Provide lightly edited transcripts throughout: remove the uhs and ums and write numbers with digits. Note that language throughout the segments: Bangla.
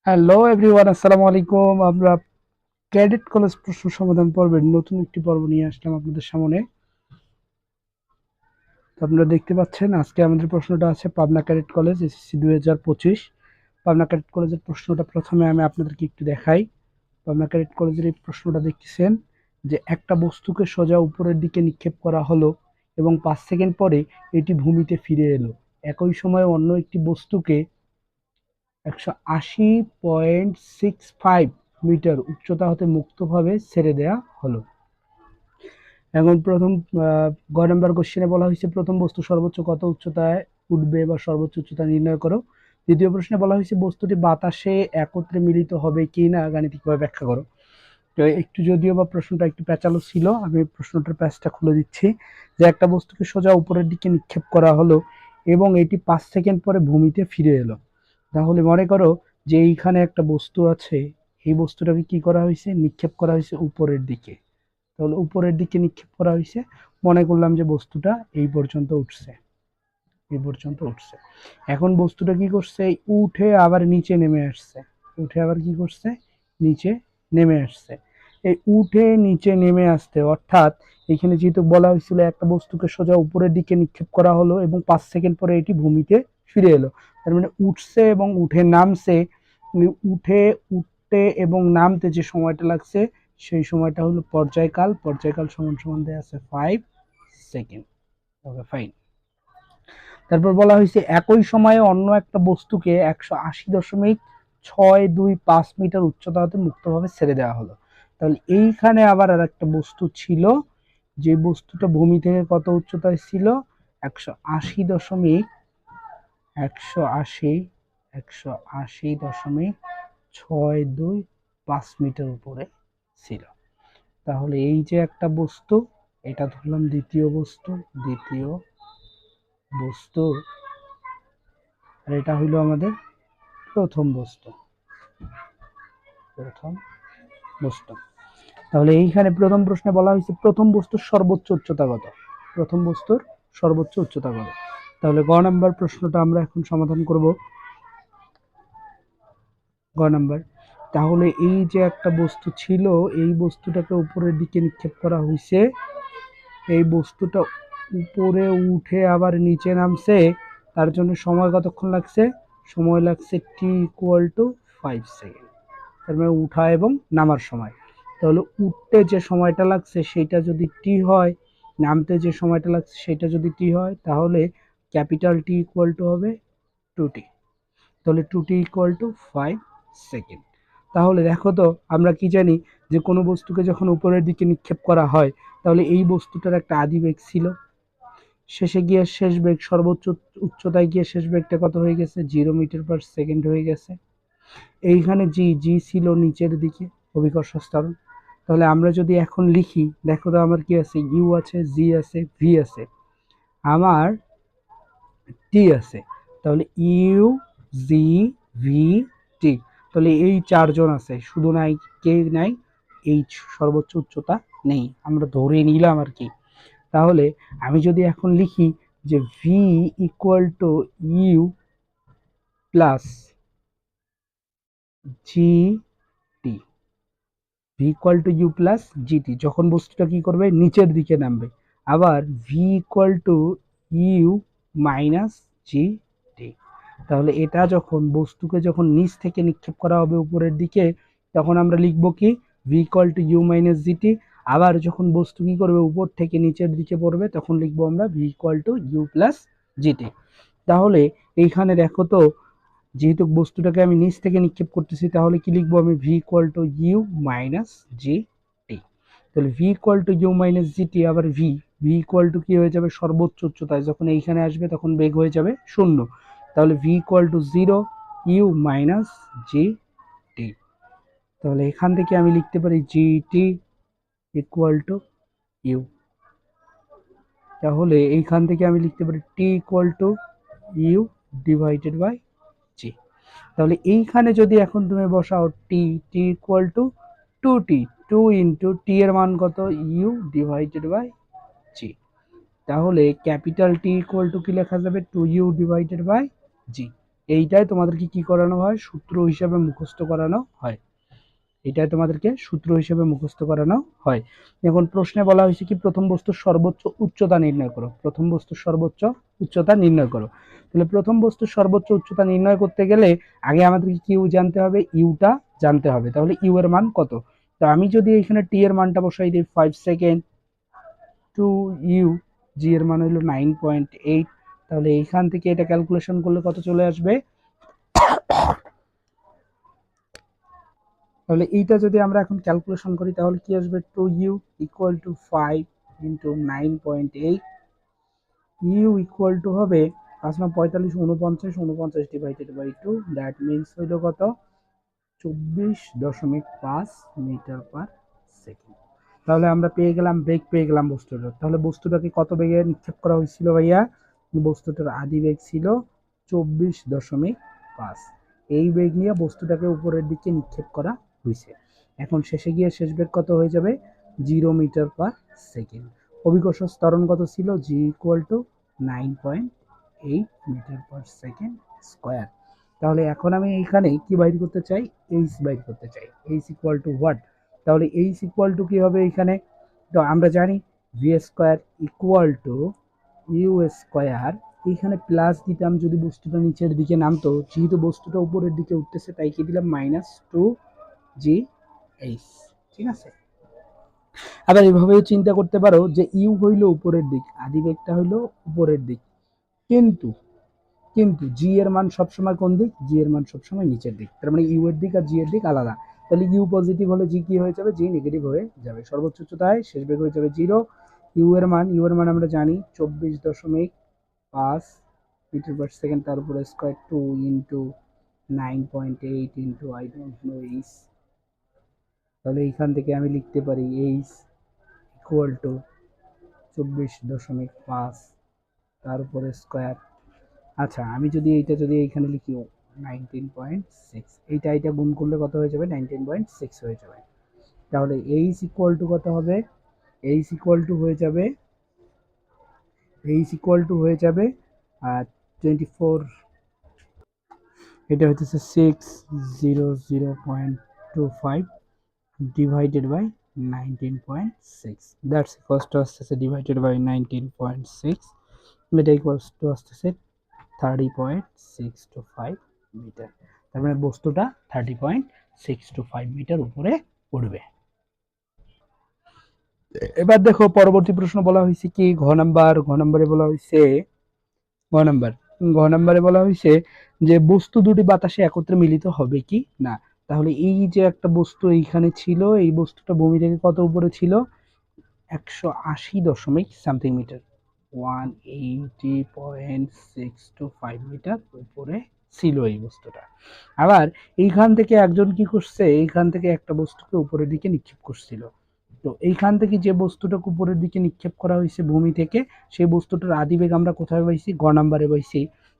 হ্যালো এভরিওয়ান, আসসালামু আলাইকুম। আমরা ক্যাডেট কলেজ প্রশ্ন সমাধান পর্বের নতুন একটি পর্ব নিয়ে আসলাম আপনাদের সামনে। তো আপনারা দেখতে পাচ্ছেন আজকে আমাদের প্রশ্নটা আছে Pabna cadet college SSC 2025। Pabna cadet কলেজের প্রশ্নটা প্রথমে আমি আপনাদেরকে একটু দেখাই। পাবনা ক্যাডেট কলেজের এই প্রশ্নটা দেখতেছেন যে একটা বস্তুকে সোজা উপরের দিকে নিক্ষেপ করা হলো এবং 5 সেকেন্ড পরে এটি ভূমিতে ফিরে এলো। একই সময়ে অন্য একটি বস্তুকে 180.65 মিটার উচ্চতা হতে মুক্তভাবে ছেড়ে দেয়া হলো। এখন প্রথম গ নম্বর কোশ্চেনে বলা হয়েছে প্রথম বস্তু সর্বোচ্চ কত উচ্চতায় উঠবে বা সর্বোচ্চ উচ্চতা নির্ণয় করো। দ্বিতীয় প্রশ্নে বলা হয়েছে বস্তুটি বাতাসে একত্রে মিলিত হবে কি না গাণিতিকভাবে ব্যাখ্যা করো। তো একটু যদিও বা প্রশ্নটা একটু প্যাঁচালো ছিল, আমি প্রশ্নটার প্যাচটা খুলে দিচ্ছি। যে একটা বস্তুকে সোজা উপরের দিকে নিক্ষেপ করা হলো এবং এটি 5 সেকেন্ড পরে ভূমিতে ফিরে এলো। তাহলে মনে করো যে এইখানে একটা বস্তু আছে, এই বস্তুটাকে কি করা হয়েছে, নিক্ষেপ করা হয়েছে উপরের দিকে। তাহলে উপরের দিকে নিক্ষেপ করা হয়েছে, মনে করলাম যে বস্তুটা এই পর্যন্ত উঠছে, এই পর্যন্ত উঠছে। এখন বস্তুটা কি করছে, উঠে আবার নিচে নেমে আসছে, উঠে আবার কি করছে, নিচে নেমে আসছে। এই উঠে নিচে নেমে আসতে অর্থাৎ এখানে যেহেতু বলা হয়েছিল একটা বস্তুকে সোজা উপরের দিকে নিক্ষেপ করা হলো এবং 5 সেকেন্ড পরে এটি ভূমিতে ফিরে এলো, তার মানে উঠছে এবং উঠে নামছে। উঠে উঠতে এবং নামতে যে সময়টা লাগছে সেই সময়টা হলো পর্যায়কাল। পর্যায়কাল সমান সমান দেয়া আছে 5 সেকেন্ড। ওকে, ফাইন। তারপর বলা হয়েছে একই সময়ে অন্য একটা বস্তুকে 180.625 মিটার উচ্চতা হতে মুক্তভাবে ছেড়ে দেওয়া হলো। তাহলে এইখানে আবার আর একটা বস্তু ছিল, যে বস্তুটা ভূমি থেকে কত উচ্চতায় ছিল, 180 180.625 মিটার উপরে ছিল। তাহলে এই যে একটা বস্তু, এটা ধরলাম দ্বিতীয় বস্তু, দ্বিতীয় বস্তু, আর এটা হইলো আমাদের প্রথম বস্তু, প্রথম বস্তু। তাহলে এইখানে প্রথম প্রশ্নে বলা হয়েছে প্রথম বস্তুর সর্বোচ্চ উচ্চতা কত, প্রথম বস্তুর সর্বোচ্চ উচ্চতা কত। তাহলে গ নাম্বার প্রশ্নটা আমরা এখন সমাধান করব। গ নাম্বার, তাহলে এই যে একটা বস্তু ছিল, এই বস্তুটাকে উপরের দিকে নিক্ষেপ করা হয়েছে, এই বস্তুটা উপরে উঠে আবার নিচে নামছে, তার জন্য সময় কতক্ষণ লাগছে, সময় লাগছে t=5 সেকেন্ড। তার মানে উঠা এবং নামার সময়। তাহলে উঠতে যে সময়টা লাগছে সেটা যদি টি হয়, নামতে যে সময়টা লাগছে সেটা যদি টি হয়, তাহলে ক্যাপিটাল টি ইকুয়াল টু হবে 2t। তাহলে 2t ইকুয়াল টু 5 সেকেন্ড। তাহলে দেখো তো আমরা কি জানি যে কোনো বস্তুকে যখন উপরের দিকে নিক্ষেপ করা হয় তাহলে এই বস্তুটার একটা আদি বেগ ছিল, শেষে গিয়ে শেষ বেগ সর্বোচ্চ উচ্চতায় গিয়ে শেষ বেগটা কত হয়ে গেছে, 0 মিটার পার সেকেন্ড হয়ে গেছে। এইখানে জি জি ছিল নিচের দিকে অভিকর্ষ ত্বরণ। তাহলে আমরা যদি এখন লিখি, দেখো তো আমার কি আছে, ইউ আছে, জি আছে, ভি আছে, আমার টি আছে। তাহলে ইউ, জি, ভি, টি। তাহলে এই চারজন আছে, শুধু নাই, কে নাই, এইচ সর্বোচ্চ উচ্চতা নেই, আমরা ধরে নিলাম আর কি। তাহলে আমি যদি এখন লিখি যে V equal to U plus G T, V equal to U plus GT, যখন বস্তুটা কি করবে, নিচের দিকে নামবে। আবার V equal to U minus G T. তাহলে এটা যখন বস্তুকে যখন নিচ থেকে নিক্ষেপ করা হবে উপরের দিকে, তখন আমরা লিখবো কি, V equal to U minus GT. আবার যখন বস্তু কি করবে, উপর থেকে নিচের দিকে পড়বে, তখন লিখবো আমরা V equal to U plus GT. তাহলে এইখানে দেখো তো, যেহেতু বস্তুটাকে আমি নিচ থেকে নিক্ষেপ করতেছি, তাহলে কি লিখবো আমি, V equal to U minus G T. তাহলে V equal to U minus G T, আবার ভি, ভি ইকুয়াল টু কি হয়ে যাবে, সর্বোচ্চ উচ্চতায় যখন এইখানে আসবে তখন বেগ হয়ে যাবে 0। তাহলে V equal to 0 U minus G T. তাহলে এখান থেকে আমি লিখতে পারি G T equal to U. তাহলে এইখান থেকে আমি লিখতে পারি T equal to U divided by G. তাহলে এইখানে যদি এখন তুমি বসাও T, T equal to 2t, 2 into T এর মান কত, ইউ ডিভাইডেড বাই জি। তাহলে ক্যাপিটাল টি ইকুয়াল টু কি লেখা যাবে, 2u ডিভাইডেড বাই জি। এইটাই তোমাদেরকে কি করানো হয়, সূত্র হিসাবে মুখস্থ করানো হয়। এটাই তোমাদেরকে সূত্র হিসেবে মুখস্থ করানো হয়। এখন প্রশ্নে বলা হয়েছে কি প্রথম বস্তুর সর্বোচ্চ উচ্চতা নির্ণয় করো। প্রথম বস্তুর সর্বোচ্চ উচ্চতা নির্ণয় করো। তাহলে প্রথম বস্তুর সর্বোচ্চ উচ্চতা নির্ণয় করতে গেলে আগে আমাদেরকে কিউ জানতে হবে, ইউটা জানতে হবে। তাহলে ইউ এর মান কত? তো আমি যদি এখানে টি এর মানটা বসাই দিই 5 সেকেন্ড টু ইউ, জি এর মান হলো 9.8, তাহলে এইখান থেকে এটা ক্যালকুলেশন করলে কত চলে আসবে? তাহলে এইটা যদি আমরা এখন ক্যালকুলেশন করি তাহলে কি আসবে? 2u equal to 5 into 9.8, U equal to হবে 5 45 49 ডিভাইডেড বাই 2, দ্যাট মিনস হইল কত? 24.5 মিটার পার সেকেন্ড। তাহলে আমরা পেয়ে গেলাম বেগ, পেয়ে গেলাম বস্তুটা। তাহলে বস্তুটাকে কত বেগে নিক্ষেপ করা হয়েছিল ভাইয়া? বস্তুটার আদি বেগ ছিল 24.5। এই বেগ নিয়ে বস্তুটাকে উপরের দিকে নিক্ষেপ করা হয়েছে। এখন শেষে গিয়ে শেষ বেগ কত হয়ে যাবে? 0 মিটার পার সেকেন্ড। অভিকর্ষ ত্বরণ কত ছিল? G equal to 9.8 metre per second square. তাহলে এখন আমি এইখানে কি বাইর করতে চাই? এইচ বাইর করতে চাই। H equal to what? তাহলে এইচ ইকুয়াল টু কি হবে এখানে? তো আমরা জানি V square equal to U square. এইখানে প্লাস দিতাম যদি বস্তুটা নিচের দিকে নামতো, যেহেতু বস্তুটা উপরের দিকে উঠতেছে তাই কি দিলাম? -2 GH। ঠিক আছে। আবার এভাবেও চিন্তা করতে পারো যে ইউ হইল উপরের দিক, আদিবেগটা হইল উপরের দিক, কিন্তু কিন্তু জি এর মান সবসময় কোন দিক? জি এর মান সবসময় নিচের দিক। তার মানে ইউ এর দিক আর জি এর দিক আলাদা। তাহলে ইউ পজিটিভ হলে জি কি হয়ে যাবে? জি নেগেটিভ হয়ে যাবে। সর্বোচ্চ উচ্চতায় শেষ বেগ হয়ে যাবে 0। ইউ এর মান আমরা জানি 24.5 মিটার পার সেকেন্ড, তার উপরে square 2 into 9.8 into I don't know H. তাহলে এইখান থেকে আমি লিখতে পারি এইচ ইকুয়াল টু 24.5 তার উপরে স্কোয়ার। আচ্ছা, আমি যদি এইটা যদি এইখানে লিখি 19.6, এইটা গুণ করলে কত হয়ে যাবে? 19.6 হয়ে যাবে। তাহলে এইচ ইকুয়াল টু কত হবে? এইচ ইকুয়াল টু হয়ে যাবে 24, এটা হচ্ছে 600.25 divided by 19.6, that's equals to আসতেছে ডিভাইডেড বাই 19.6, এটা ইকুয়ালস টু আসতেছে 30.625 মিটার। তার মানে বস্তুটা 30.625 মিটার উপরে উঠবে। এবার দেখো পরবর্তী প্রশ্ন বলা হয়েছে কি ঘ নাম্বারে বলা হয়েছে ঘ নাম্বারে বলা হয়েছে যে বস্তু দুটি বাতাসে একত্রে মিলিত হবে কি না। তাহলে এই যে একটা বস্তু এইখানে ছিল, এই বস্তুটা ভূমি থেকে কত উপরে ছিল? 180 মিটার, 180.625 মিটার উপরে ছিল এই বস্তুটা। আবার এইখান থেকে একজন কি করছে? এইখান থেকে একটা বস্তুকে উপরের দিকে নিক্ষেপ করছিল। তো এইখান থেকে যে বস্তুটাকে উপরের দিকে নিক্ষেপ করা হয়েছে ভূমি থেকে, সেই বস্তুটার আদিবেগ আমরা কোথায় পাইছি? গ নাম্বারে পাইছি।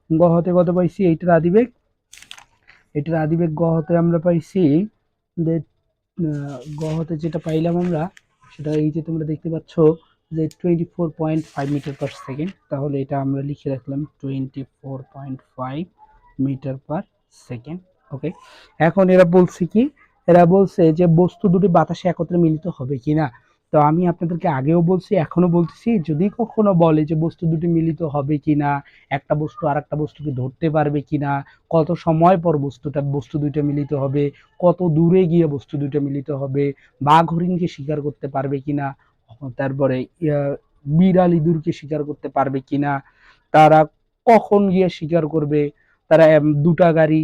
গ হতে কত পাইছি? এটার আদিবেগ গ হতে আমরা পাইছি যে গ হতে যেটা পাইলাম আমরা সেটা এই যে তোমরা দেখতে পাচ্ছ যে 24.5 মিটার পার সেকেন্ড। তাহলে এটা আমরা লিখে রাখলাম 24.5 মিটার পার সেকেন্ড। ওকে, এখন এরা বলছে যে বস্তু দুটি বাতাসে একত্রে মিলিত হবে কিনা। তো আমি আপনাদেরকে আগেও বলছি, এখনো বলতেছি, যদি কখনো বলে যে বস্তু দুটি মিলিত হবে কিনা, একটা বস্তু আর একটা বস্তুকে ধরতে পারবে কিনা, কত সময় পর বস্তু দুইটা মিলিত হবে, কত দূরে গিয়ে বস্তু দুইটা মিলিত হবে, বাঘ হরিণকে শিকার করতে পারবে কিনা, তারপরে বিড়াল ইঁদুরকে শিকার করতে পারবে কিনা, তারা কখন গিয়ে শিকার করবে, তারা দুটা গাড়ি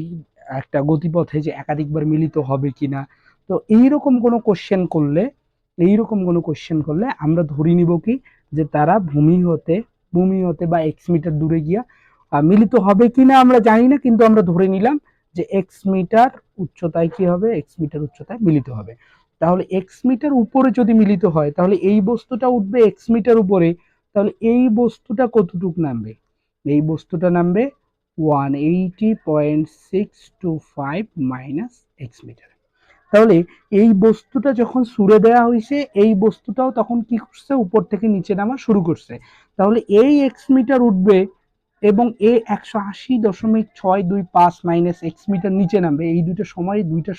একটা গতিপথে যে একাধিকবার মিলিত হবে কিনা। তো এইরকম কোনো কোশ্চেন করলে আমরা ধরে নিব কি যে তারা ভূমি হতে বা এক্স মিটার দূরে গিয়া মিলিত হবে কিনা আমরা জানি না, কিন্তু আমরা ধরে নিলাম যে এক্স মিটার উচ্চতায় কি হবে? এক্স মিটার উচ্চতায় মিলিত হবে। তাহলে এক্স মিটার উপরে যদি মিলিত হয় তাহলে এই বস্তুটা উঠবে এক্স মিটার উপরে, তাহলে এই বস্তুটা কতটুক নামবে? এই বস্তুটা নামবে 180.625 মাইনাস এক্স মিটার। তাহলে এই বস্তুটা যখন ছুড়ে দেওয়া হয়েছে, এই বস্তুটাও তখন কি করছে? উপর থেকে নিচে নামা শুরু করছে। তাহলে এই এক্স মিটার উঠবে এবং এ 180.625 মাইনাস এক্স মিটার নিচে নামবে, এই দুইটা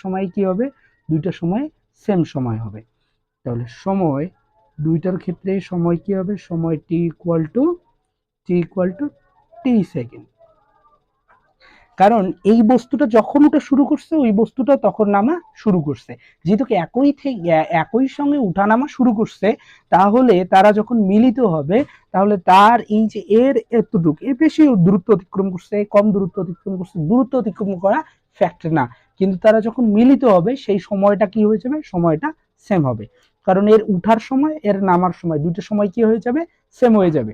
সময় কি হবে, দুইটা সময় সেম সময় হবে। তাহলে সময় দুইটার ক্ষেত্রে সময় কি হবে, সময় টি ইকুয়াল টু টি সেকেন্ড। কারণ এই বস্তুটা যখন ওটা শুরু করছে ওই বস্তুটা তখন নামা শুরু করছে, যেহেতু একই সঙ্গে উঠানামা শুরু করছে, তাহলে তারা যখন মিলিত হবে তাহলে তার এই যে এর এতটুকু, এ বেশি দূরত্ব অতিক্রম করছে, কম দূরত্ব অতিক্রম করছে, দূরত্ব অতিক্রম করা ফ্যাক্ট না, কিন্তু তারা যখন মিলিত হবে সেই সময়টা কি হয়ে যাবে, সময়টা সেম হবে। কারণ এর উঠার সময় এর নামার সময় দুটো সময় কি হয়ে যাবে, সেম হয়ে যাবে।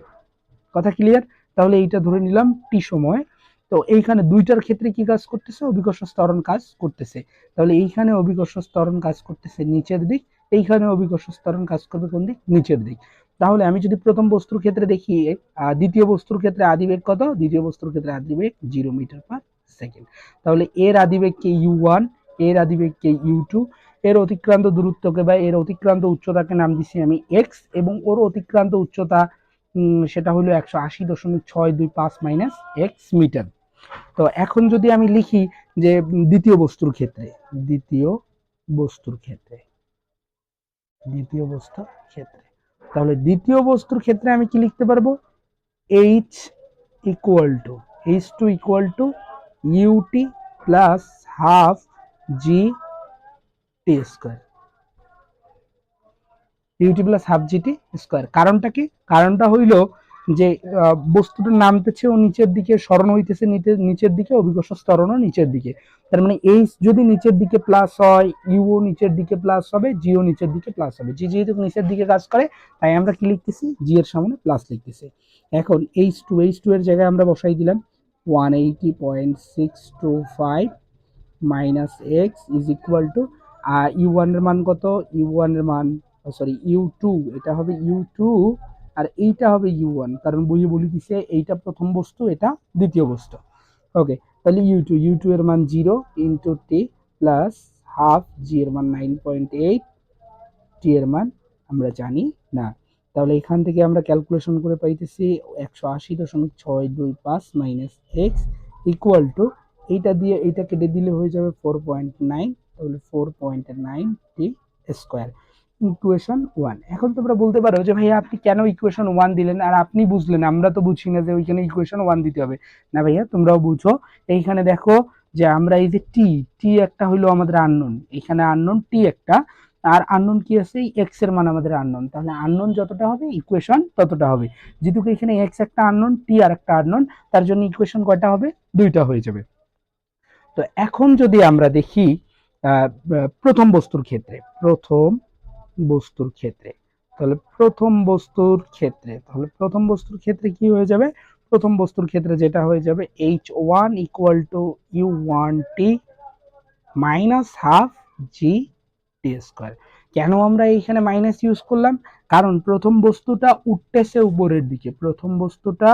কথা ক্লিয়ার? তাহলে এইটা ধরে নিলাম টি সময়। তো এইখানে দুইটার ক্ষেত্রে কি কাজ করতেছে, অভিকর্ষ ত্বরণ কাজ করতেছে। তাহলে এইখানে অভিকর্ষ ত্বরণ কাজ করতেছে নিচের দিক, এইখানে অভিকর্ষ ত্বরণ কাজ করবে কোন দিক, নিচের দিক। তাহলে আমি যদি প্রথম বস্তুর ক্ষেত্রে দেখি, দ্বিতীয় বস্তুর ক্ষেত্রে আদিবেগ কত, দ্বিতীয় বস্তুর ক্ষেত্রে আদিবেগ 0 মিটার পার সেকেন্ড। তাহলে এর আদিবেগকে u1, এর আদিবেগকে u2, এর অতিক্রান্ত দূরত্বকে বা এর অতিক্রান্ত উচ্চতাকে নাম দিছি আমি x, এবং ওর অতিক্রান্ত উচ্চতা সেটা হলো 180.625 মাইনাস এক্স মিটার। তো এখন যদি আমি লিখি যে দ্বিতীয় বস্তুর ক্ষেত্রে, দ্বিতীয় বস্তুর ক্ষেত্রে দ্বিতীয় বস্তুর ক্ষেত্রে তাহলে দ্বিতীয় বস্তুর ক্ষেত্রে আমি কি লিখতে পারবো, H two equal to UT plus half G T square, UT plus half GT square. কারণটা কি, কারণটা হইল যে বস্তুটা নামতেছে ও নিচের দিকে, স্মরণ হইতেছে নিচের দিকে, অভিকর্ষ ত্বরণও নিচের দিকে। তার মানে এইচ যদি নিচের দিকে প্লাস হয়, ইউও নিচের দিকে প্লাস হবে, জিও নিচের দিকে প্লাস হবে। জি যেহেতু নিচের দিকে কাজ করে তাই আমরা কি লিখতেছি, জি এর সামনে প্লাস লিখতেছি। এখন এইচ টু এর জায়গায় আমরা বসাই দিলাম 180.625 minus X is equal to U one এর মান কত, ইউ1 এর মান ইউ2, এটা হবে ইউ2 আর এইটা হবে ইউ1, কারণ বইয়ে বলে দিছে এইটা প্রথম বস্তু, এটা দ্বিতীয় বস্তু। ওকে, তাহলে ইউ2 এর মান 0 ইন্টু টি প্লাস হাফ, জি এর মান 9.8, টি এর মান আমরা জানি না। তাহলে এখান থেকে আমরা ক্যালকুলেশন করে পাইতেছি 180.625 মাইনাস এক্স ইকুয়াল টু, এইটা দিয়ে এইটা কেটে দিলে হয়ে যাবে 4.9, তাহলে 4.9 টি স্কোয়ার। ইকুয়েশন 1। এখন তোমরা বলতে পারো যে ভাইয়া আপনি কেন ইকুয়েশন 1 দিলেন আর আপনি বুঝলেন, আমরা তো বুঝছি না যে ওইখানে ইকুয়েশন 1 দিতে হবে। না ভাইয়া, তোমরাও বুঝো। এইখানে দেখো যে আমরা এই যে টি একটা হইলো আমাদের আননোন, এখানে আননোন টি একটা, আর আননোন কি আছে, এক্স এর মান আমাদের আননোন, তাহলে আননোন যতটা হবে ইকুয়েশন ততটা হবে। যেহেতু এখানে এক্স একটা আননোন, টি আর একটা আননোন, তার জন্য ইকুয়েশন কয়টা হবে, দুইটা হয়ে যাবে। তো এখন যদি আমরা দেখি প্রথম বস্তুর ক্ষেত্রে, তাহলে প্রথম বস্তুর ক্ষেত্রে কি হয়ে যাবে, প্রথম বস্তুর ক্ষেত্রে যেটা হয়ে যাবে H1 equal to U1T minus half G T square. কেন আমরা এইখানে মাইনাস ইউজ করলাম, কারণ প্রথম বস্তুটা উঠতেছে উপরের দিকে, প্রথম বস্তুটা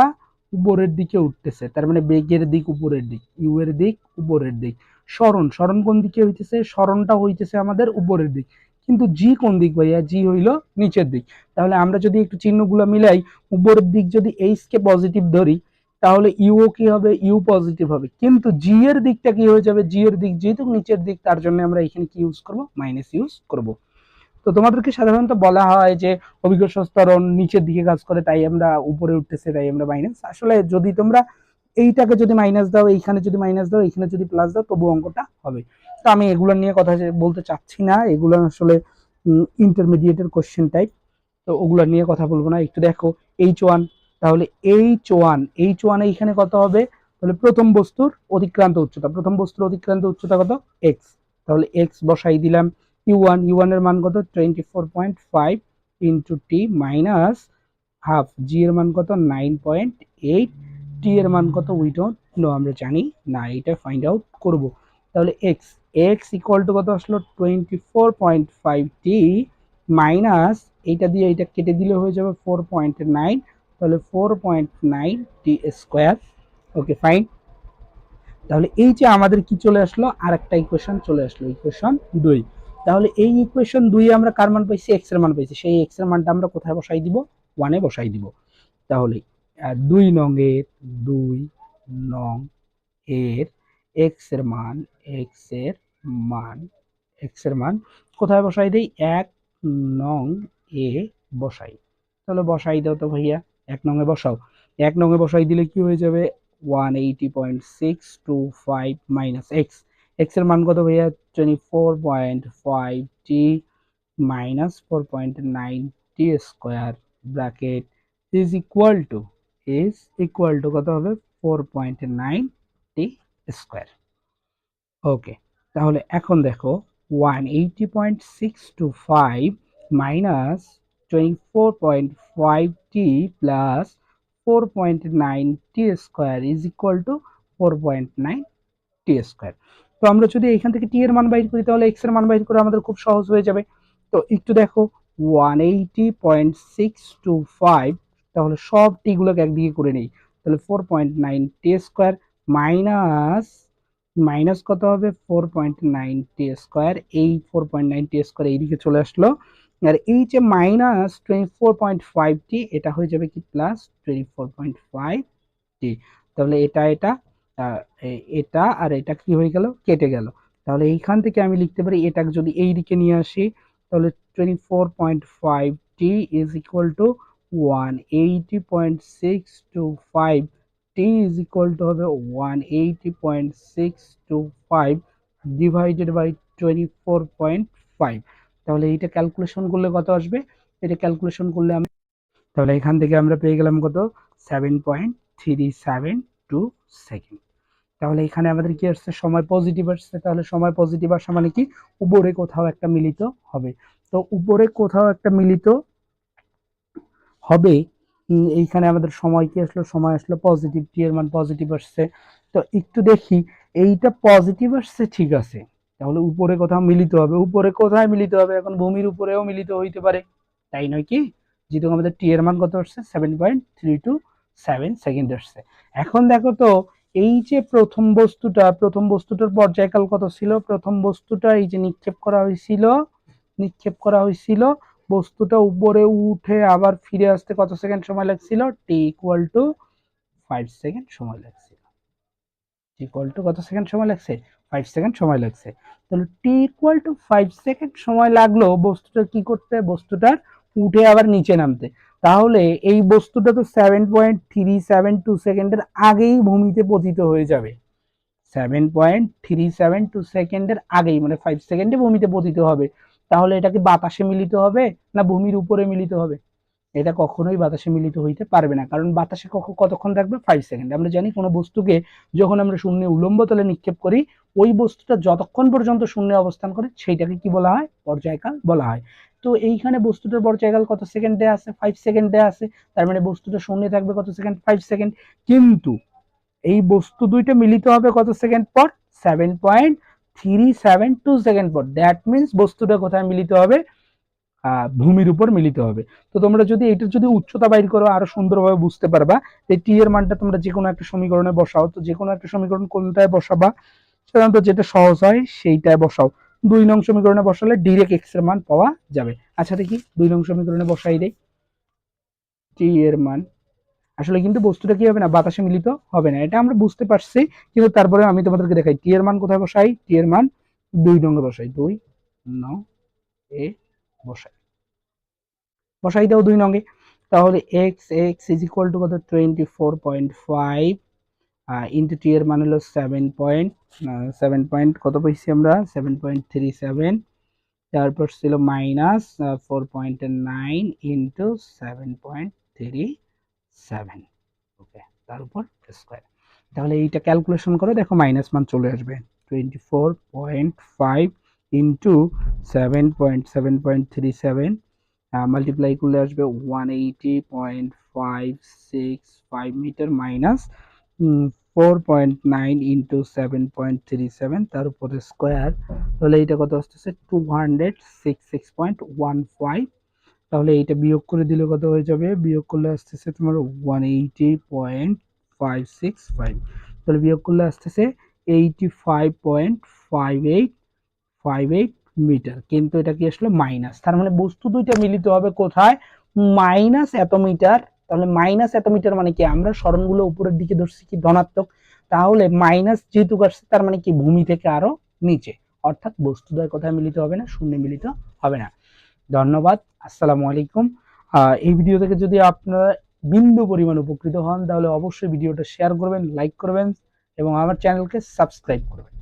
উপরের দিকে উঠতেছে, তার মানে বেগের দিক উপরের দিক, ইউ এর দিক উপরের দিক। সরণ কোন দিকে হইতেছে, সরণটা হইতেছে আমাদের উপরের দিক, কিন্তু জি কোন দিক ভাইয়া, জি হইল নিচের দিক। তাহলে আমরা যদি একটু চিহ্নগুলো মিলাই, উপরের দিক যদি এইচ কে পজিটিভ ধরি তাহলে ইউও কি হবে, ইউ পজিটিভ হবে, কিন্তু জি এর দিকটা কি হয়ে যাবে, জি এর দিক যেহেতু নিচের দিক, তার জন্য আমরা এখানে কি ইউজ করব, মাইনাস ইউজ করব। তো তোমাদেরকে সাধারণত বলা হয় যে অভিকর্ষ ত্বরণ নিচের দিকে কাজ করে তাই আমরা উপরে উঠতেছে তাই আমরা মাইনাস, আসলে যদি তোমরা এইটাকে যদি মাইনাস দাও, এইখানে যদি মাইনাস দাও, এইখানে যদি প্লাস দাও, তবু অঙ্কটা হবে। তো আমি এগুলো নিয়ে কথা বলতে চাচ্ছি না, এগুলো আসলে ইন্টারমিডিয়েটের কোশ্চেন টাইপ, তো ওগুলো নিয়ে কথা বলবো না। একটু দেখো H1, তাহলে H1 এইখানে কত হবে, তাহলে প্রথম বস্তুর অতিক্রান্ত উচ্চতা কত, এক্স, তাহলে এক্স বসাই দিলাম। ইউ1 এর মান কত, 24.5 ইন্টু টি মাইনাস হাফ, জি এর মান কত, 9.8, টি এর মান কত, উই ডোন্ট নো, আমরা জানি না, এটা ফাইন্ড আউট করব। তাহলে এক্স ইকুয়াল টু কত আসলো, 24.5 টি মাইনাস এইটা দিয়ে এইটা কেটে দিলে হয়ে যাবে 4.9, তাহলে 4.9 টি স্কোয়ার। Okay fine. তাহলে এই যে আমাদের কি চলে আসলো, আর একটা ইকুয়েশন চলে আসলো, ইকুয়েশন 2। তাহলে এই ইকুয়েশন 2 আমরা কার মান পাইছি, এক্স এর মান পাইছি, সেই এক্স এর মানটা আমরা কোথায় বসাই দিব, 1 এ বসাই দিব। তাহলে 2 নং এর 2 নং এর এক্স এর মান এক্স এর মান এক্স এর মান কোথায় বসাই দেই? 1 নং এ বসাই। তাহলে বসাই দাও তো ভাইয়া, 1 নং এ বসাও। 1 নং এ বসাই দিলে কি হয়ে যাবে? 180.625 মাইনাস এক্স। এক্স এর মান কত ভাইয়া? 24.5t minus 4.9t square bracket is equal to কত হবে? 4.9t square. ওকে, তাহলে এখন দেখো 180.625 minus 24.5t plus 4.9t square is equal to 4.9t square. তো আমরা যদি এখান থেকে টি এর মান বাইর করি তাহলে এক্স এর মান বাইর করে আমাদের খুব সহজ হয়ে যাবে। তো একটু দেখো 180.625, তাহলে সব টি গুলোকে একদিকে করে নেই, তাহলে 4.9t স্কোয়ার মাইনাস মাইনাস কত হবে? 4.9t square. এই 4.9t স্কোয়ার এইদিকে চলে আসলো, আর এই যে মাইনাস 24.5t এটা হয়ে যাবে কি প্লাস 24.5t। তাহলে এটা এটা আর এটা কি হয়ে গেল? কেটে গেল। তাহলে এইখান থেকে আমি লিখতে পারি এটাকে যদি এই দিকে নিয়ে আসি তাহলে 24.5t is equal two 180.625 T is equal to হবে 180.625 ডিভাইডেড বাই 24.5। তাহলে এইটা ক্যালকুলেশন করলে কত আসবে? এটা ক্যালকুলেশন করলে আমি, তাহলে এখান থেকে আমরা পেয়ে গেলাম কত? 7.372 সেকেন্ড। তাহলে এখানে আমাদের কি আসছে? সময় পজিটিভ আসছে। তাহলে সময় পজিটিভ আসা মানে কি? উপরে কোথাও একটা মিলিত হবে। তো উপরে কোথাও একটা মিলিত হবে। এইখানে আমাদের সময় কি আসলো? সময় আসলো পজিটিভ, টি এর মান পজিটিভ আসছে। তো একটু দেখি, এইটা পজিটিভ আসছে ঠিক আছে, তাহলে উপরে কোথাও মিলিত হবে। উপরে কোথায় মিলিত হবে? এখন ভূমির উপরেও মিলিত হইতে পারে, তাই নয় কি? যেহেতু আমাদের টি এর মান কত আসছে? 7.327 সেকেন্ড আসছে। এখন দেখো তো, এই যে প্রথম বস্তুটার পর্যায়কাল কত ছিল? প্রথম বস্তুটা এই যে নিক্ষেপ করা হয়েছিল, বস্তুটা উপরে উঠে আবার ফিরে আসতে কত সেকেন্ড সময় লাগছিল? টি ইকুয়াল টু 5 সেকেন্ড সময় লাগছিল। ইকুয়াল টু কত সেকেন্ড সময় লাগছে? 5 সেকেন্ড সময় লাগছে। তাহলে টি ইকুয়াল টু 5 সেকেন্ড সময় লাগলো বস্তুটা কি করতে? বস্তুটার উঠে আবার নিচে নামতে। তাহলে এই বস্তুটা তো 7.372 সেকেন্ডের আগেই ভূমিতে পতিত হয়ে যাবে। 7.372 সেকেন্ডের আগেই, মানে 5 সেকেন্ডে ভূমিতে পতিত হবে। তাহলে এটা কি বাতাসে মিলিত হবে না ভূমির উপরে মিলিত হবে? এটা কখনোই বাতাসে মিলিত হইতে পারবে না, কারণ বাতাসে কতক্ষণ থাকবে? 5 সেকেন্ড। আমরা জানি কোনো বস্তুকে যখন আমরা শূন্যে উলম্ব তলে নিক্ষেপ করি, ওই বস্তুটা যতক্ষণ পর্যন্ত শূন্যে অবস্থান করে সেইটাকে কি বলা হয়? পর্যায়কাল বলা হয়। তো এইখানে বস্তুটার পর্যায়কাল কত সেকেন্ড দেয়া আছে? 5 সেকেন্ড দেয়া আছে। তার মানে বস্তুটা শূন্যে থাকবে কত সেকেন্ড? 5 সেকেন্ড। কিন্তু এই বস্তু দুইটা মিলিত হবে কত সেকেন্ড পর? 7.372 সেকেন্ড পর। দ্যাট মিনস বস্তুটা কোথায় মিলিত হবে? ভূমির উপর মিলিত হবে। তো তোমরা যদি এটার যদি উচ্চতা বাইর করো আরো সুন্দরভাবে বুঝতে পারবা। এই টি এর মানটা তোমরা যে কোনো একটা সমীকরণে বসাও, তো যে কোনো একটা সমীকরণ কোনটায় বসাবা? সাধারণত যেটা সহজ হয় সেইটায় বসাও। 2 নং সমীকরণে বসালে ডিরেক্ট এক্স এর মান পাওয়া যাবে। আচ্ছা দেখি 2 নং সমীকরণে বসাই দেই টি এর মান। আসলে কিন্তু বস্তুটা কি হবে না? বাতাসে মিলিত হবে না, এটা আমরা বুঝতে পারছি। কিন্তু তারপরে আমি তোমাদেরকে দেখাই টি এর মান কোথায় বসাই। টি এর মান 2 নং এ বসাই। 2 নং এ বসাই। বসাই দাও 2 নং এ। তাহলে x x is equal to কত? 24.5 ইন্টু টি এর মান হলো 7 কত পাইছি আমরা? 7.37। তারপর ছিল মাইনাস 4.9 ইন্টু 7.37। ওকে, তার উপর স্কোয়ার। তাহলে এইটা ক্যালকুলেশন করে দেখো মাইনাস মান চলে আসবে। 24.5 ইন্টু 7.37 মাল্টিপ্লাই করলে আসবে 180.565 মিটার মাইনাস 4.9 ইন্টু 7.37 তার উপরে স্কোয়ার। তাহলে এইটা কত আসতেছে? 266.15। তাহলে এইটা বিয়োগ করে দিলে কত হয়ে যাবে? বিয়োগ করলে আসতেছে তোমার 180.565। তাহলে বিয়োগ করলে আসতেছে 85.5858 মিটার। কিন্তু এটা কি আসলে মাইনাস, তার মানে বস্তু দুইটা মিলিত হবে কোথায়? মাইনাস এত মিটার তাহলে মাইনাস এত মিটার মানে কি, আমরা সরণগুলো উপরের দিকে ধরছি কি ধনাত্মক, তাহলে মাইনাস যেহেতু আসছে তার মানে কি ভূমি থেকে আরো নিচে, অর্থাৎ বস্তুদ্বয় কোথায় মিলিত হবে না, শূন্যে মিলিত হবে না। ধন্যবাদ, আসসালামু আলাইকুম। এই ভিডিও থেকে যদি আপনারা বিন্দু পরিমাণ উপকৃত হন তাহলে অবশ্যই ভিডিওটা শেয়ার করবেন, লাইক করবেন এবং আমার চ্যানেলকে সাবস্ক্রাইব করবেন।